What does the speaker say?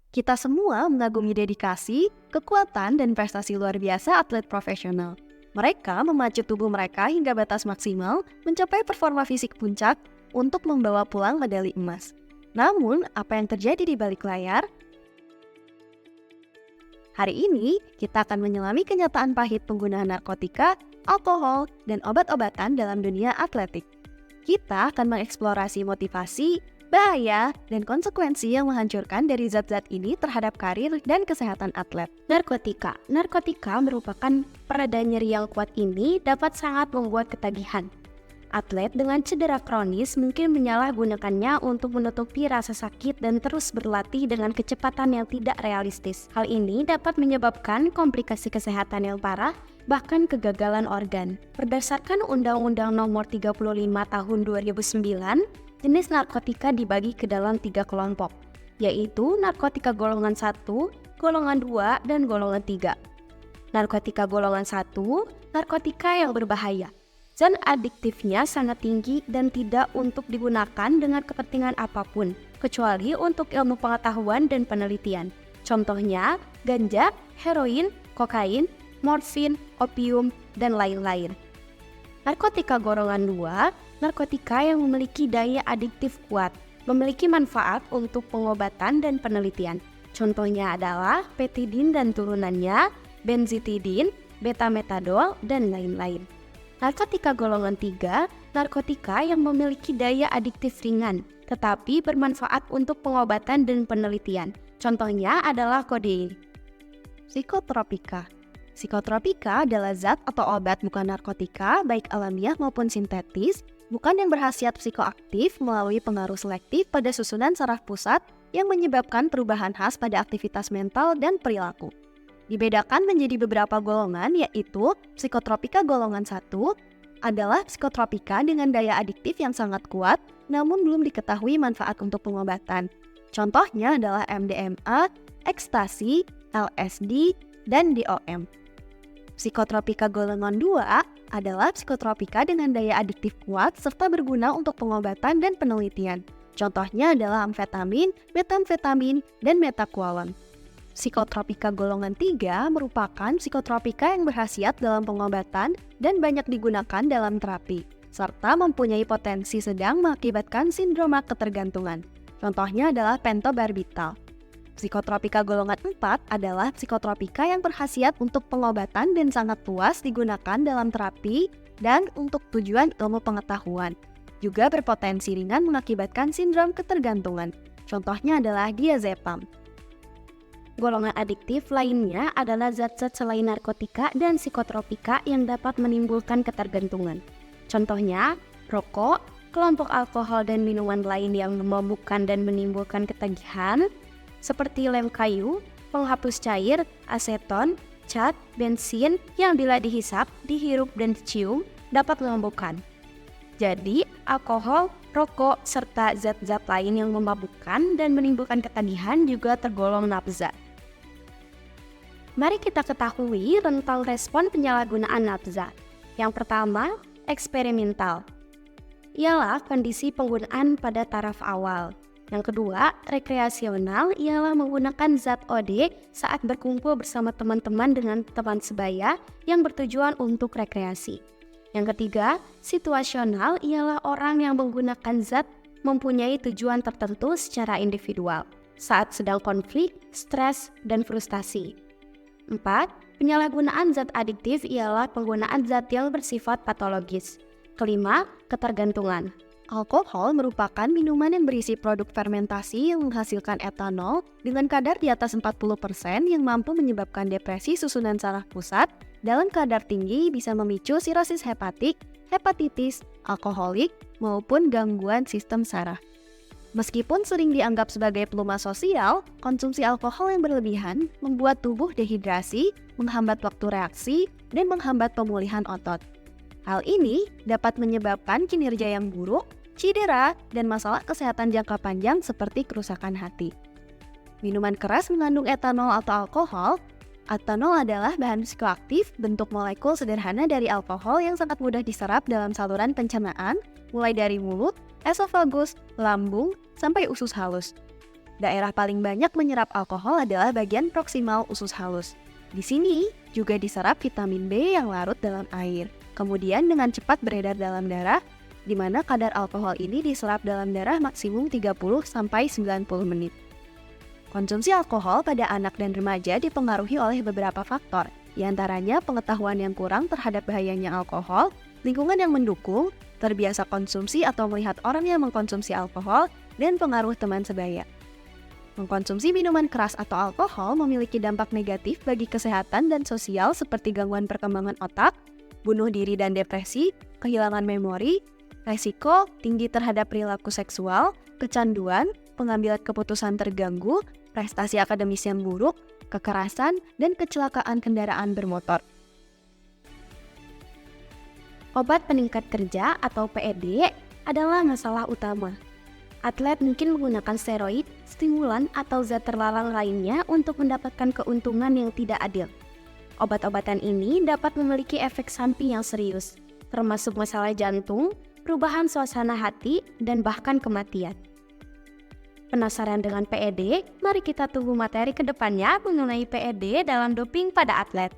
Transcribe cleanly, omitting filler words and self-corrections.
Kita semua mengagumi dedikasi, kekuatan, dan prestasi luar biasa atlet profesional. Mereka memacu tubuh mereka hingga batas maksimal, mencapai performa fisik puncak untuk membawa pulang medali emas. Namun, apa yang terjadi di balik layar? Hari ini, kita akan menyelami kenyataan pahit penggunaan narkotika, alkohol, dan obat-obatan dalam dunia atletik. Kita akan mengeksplorasi motivasi, bahaya, dan konsekuensi yang menghancurkan dari zat-zat ini terhadap karir dan kesehatan atlet. Narkotika. Narkotika merupakan pereda nyeri yang kuat ini dapat sangat membuat ketagihan. Atlet dengan cedera kronis mungkin menyalahgunakannya untuk menutupi rasa sakit dan terus berlatih dengan kecepatan yang tidak realistis. Hal ini dapat menyebabkan komplikasi kesehatan yang parah, bahkan kegagalan organ. Berdasarkan Undang-Undang Nomor 35 Tahun 2009, jenis narkotika dibagi ke dalam 3 kelompok, yaitu narkotika golongan 1, golongan 2, dan golongan 3. Narkotika golongan 1, narkotika yang berbahaya. Zat adiktifnya sangat tinggi dan tidak untuk digunakan dengan kepentingan apapun, kecuali untuk ilmu pengetahuan dan penelitian. Contohnya, ganja, heroin, kokain, morfin, opium, dan lain-lain. Narkotika golongan 2, narkotika yang memiliki daya adiktif kuat, memiliki manfaat untuk pengobatan dan penelitian. Contohnya adalah petidin dan turunannya, benzitidin, betametadol, dan lain-lain. Narkotika golongan 3, narkotika yang memiliki daya adiktif ringan, tetapi bermanfaat untuk pengobatan dan penelitian. Contohnya adalah kodein. Psikotropika. Psikotropika adalah zat atau obat bukan narkotika, baik alamiah maupun sintetis, bukan yang berkhasiat psikoaktif melalui pengaruh selektif pada susunan saraf pusat yang menyebabkan perubahan khas pada aktivitas mental dan perilaku. Dibedakan menjadi beberapa golongan, yaitu psikotropika golongan 1 adalah psikotropika dengan daya adiktif yang sangat kuat, namun belum diketahui manfaat untuk pengobatan. Contohnya adalah MDMA, ekstasi, LSD, dan DOM. Psikotropika golongan 2 adalah psikotropika dengan daya adiktif kuat serta berguna untuk pengobatan dan penelitian. Contohnya adalah amfetamin, metamfetamin, dan metakualon. Psikotropika golongan 3 merupakan psikotropika yang berkhasiat dalam pengobatan dan banyak digunakan dalam terapi, serta mempunyai potensi sedang mengakibatkan sindroma ketergantungan. Contohnya adalah pentobarbital. Psikotropika golongan 4 adalah psikotropika yang berkhasiat untuk pengobatan dan sangat luas digunakan dalam terapi dan untuk tujuan ilmu pengetahuan. Juga berpotensi ringan mengakibatkan sindrom ketergantungan. Contohnya adalah diazepam. Golongan adiktif lainnya adalah zat-zat selain narkotika dan psikotropika yang dapat menimbulkan ketergantungan. Contohnya, rokok, kelompok alkohol dan minuman lain yang memabukkan dan menimbulkan ketagihan, seperti lem kayu, penghapus cair, aseton, cat, bensin yang bila dihisap, dihirup, dan dicium dapat memabukkan. Jadi, alkohol, rokok, serta zat-zat lain yang memabukkan dan menimbulkan ketagihan juga tergolong nafza. Mari kita ketahui rentang respon penyalahgunaan nafza. Yang pertama, eksperimental. Ialah kondisi penggunaan pada taraf awal. Yang kedua, rekreasional ialah menggunakan zat OD saat berkumpul bersama teman-teman dengan teman sebaya yang bertujuan untuk rekreasi. Yang ketiga, situasional ialah orang yang menggunakan zat mempunyai tujuan tertentu secara individual saat sedang konflik, stres, dan frustasi. 4. Penyalahgunaan zat adiktif ialah penggunaan zat yang bersifat patologis. Kelima, ketergantungan. Alkohol merupakan minuman yang berisi produk fermentasi yang menghasilkan etanol dengan kadar di atas 40% yang mampu menyebabkan depresi susunan saraf pusat, dalam kadar tinggi bisa memicu sirosis hepatik, hepatitis, alkoholik, maupun gangguan sistem saraf. Meskipun sering dianggap sebagai pelumas sosial, konsumsi alkohol yang berlebihan membuat tubuh dehidrasi, menghambat waktu reaksi, dan menghambat pemulihan otot. Hal ini dapat menyebabkan kinerja yang buruk, cedera, dan masalah kesehatan jangka panjang seperti kerusakan hati. Minuman keras mengandung etanol atau alkohol. Etanol adalah bahan psikoaktif bentuk molekul sederhana dari alkohol yang sangat mudah diserap dalam saluran pencernaan, mulai dari mulut, esofagus, lambung, sampai usus halus. Daerah paling banyak menyerap alkohol adalah bagian proksimal usus halus. Di sini juga diserap vitamin B yang larut dalam air, kemudian dengan cepat beredar dalam darah, di mana kadar alkohol ini diserap dalam darah maksimum 30-90 menit. Konsumsi alkohol pada anak dan remaja dipengaruhi oleh beberapa faktor, di antaranya pengetahuan yang kurang terhadap bahayanya alkohol, lingkungan yang mendukung, terbiasa konsumsi atau melihat orang yang mengkonsumsi alkohol, dan pengaruh teman sebaya. Mengkonsumsi minuman keras atau alkohol memiliki dampak negatif bagi kesehatan dan sosial seperti gangguan perkembangan otak, bunuh diri dan depresi, kehilangan memori, resiko tinggi terhadap perilaku seksual, kecanduan, pengambilan keputusan terganggu, prestasi akademis yang buruk, kekerasan, dan kecelakaan kendaraan bermotor. Obat peningkat kerja atau PED adalah masalah utama. Atlet mungkin menggunakan steroid, stimulan, atau zat terlarang lainnya untuk mendapatkan keuntungan yang tidak adil. Obat-obatan ini dapat memiliki efek samping yang serius, termasuk masalah jantung, perubahan suasana hati, dan bahkan kematian. Penasaran dengan PED? Mari kita tunggu materi ke depannya mengenai PED dalam doping pada atlet.